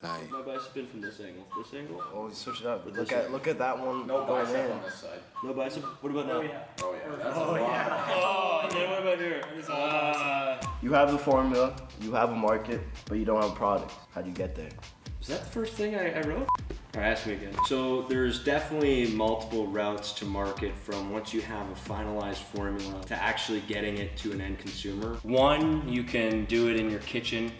Aye. My biceps been from this angle. This angle? Oh, switch it up. Or Look this at that one. No going bicep in. on this side. No bicep? What about now? Oh yeah. That's Oh, a lot. yeah. Oh, and then what about here? You have the formula, you have a market, but you don't have a product. How do you get there? Is that the first thing I wrote? All right, ask me again. So there's definitely multiple routes to market from once you have a finalized formula to actually getting it to an end consumer. One, you can do it in your kitchen.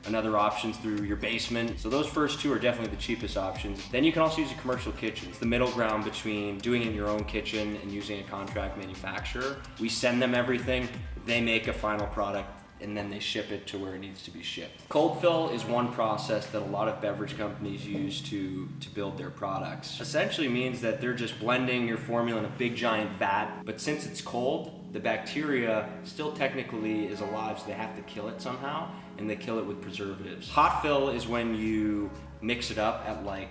Another option's through your basement. So those first two are definitely the cheapest options. Then you can also use a commercial kitchen. It's the middle ground between doing it in your own kitchen and using a contract manufacturer. We send them everything, they make a final product, and then they ship it to where it needs to be shipped. Cold fill is one process that a lot of beverage companies use to build their products. Essentially means that they're just blending your formula in a big giant vat, but since it's cold, the bacteria still technically is alive, so they have to kill it somehow, and they kill it with preservatives. Hot fill is when you mix it up at like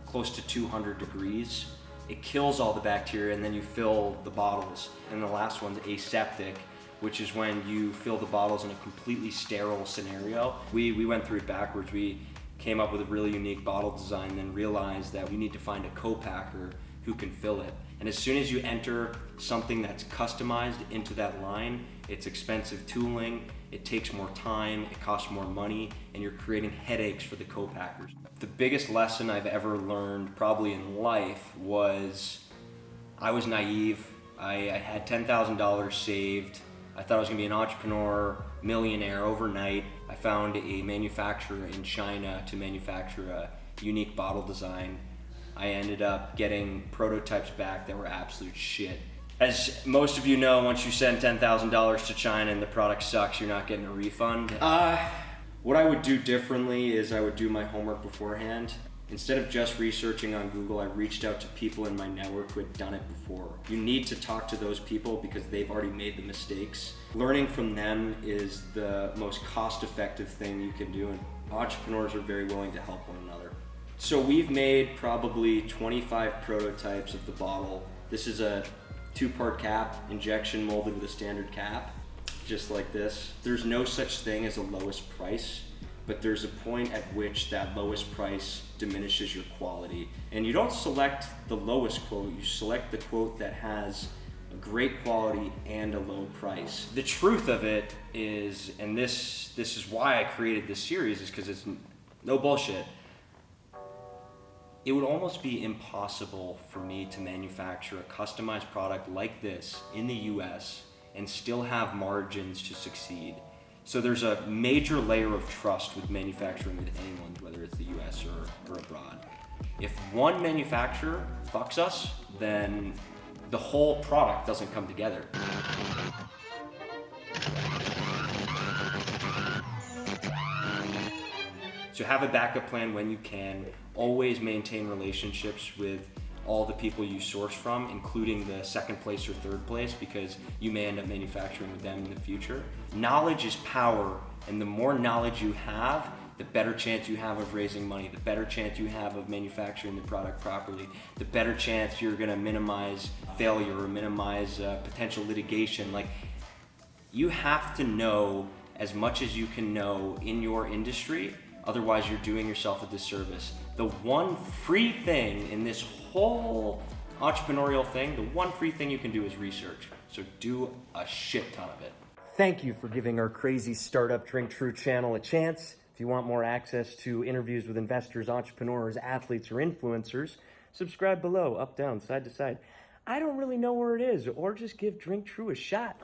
close to 200 degrees. It kills all the bacteria, and then you fill the bottles. And the last one's aseptic, which is when you fill the bottles in a completely sterile scenario. We went through it backwards. We came up with a really unique bottle design, then realized that we need to find a co-packer who can fill it. And as soon as you enter something that's customized into that line, it's expensive tooling, it takes more time, it costs more money, and you're creating headaches for the co-packers. The biggest lesson I've ever learned probably in life was I was naive. I had $10,000 saved. I thought I was gonna be an entrepreneur, millionaire overnight. I found a manufacturer in China to manufacture a unique bottle design. I ended up getting prototypes back that were absolute shit. As most of you know, once you send $10,000 to China and the product sucks, you're not getting a refund. What I would do differently is I would do my homework beforehand. Instead of just researching on Google, I reached out to people in my network who had done it before. You need to talk to those people because they've already made the mistakes. Learning from them is the most cost-effective thing you can do, and entrepreneurs are very willing to help one another. So we've made probably 25 prototypes of the bottle. This is a 2-part cap, injection molded with a standard cap, just like this. There's no such thing as a lowest price, but there's a point at which that lowest price diminishes your quality. And you don't select the lowest quote, you select the quote that has a great quality and a low price. The truth of it is, and this is why I created this series, is because it's no bullshit. It would almost be impossible for me to manufacture a customized product like this in the US and still have margins to succeed. So there's a major layer of trust with manufacturing with anyone, whether it's the US or abroad. If one manufacturer fucks us, then the whole product doesn't come together. So have a backup plan when you can. Always maintain relationships with all the people you source from, including the second place or third place, because you may end up manufacturing with them in the future. Knowledge is power, and the more knowledge you have, the better chance you have of raising money, the better chance you have of manufacturing the product properly, the better chance you're gonna minimize failure or minimize potential litigation. Like, you have to know as much as you can know in your industry, otherwise you're doing yourself a disservice. The one free thing in this whole entrepreneurial thing, the one free thing you can do is research. So do a shit ton of it. Thank you for giving our crazy startup Drink True channel a chance. If you want more access to interviews with investors, entrepreneurs, athletes, or influencers, subscribe below, up, down, side to side. I don't really know where it is, or just give Drink True a shot.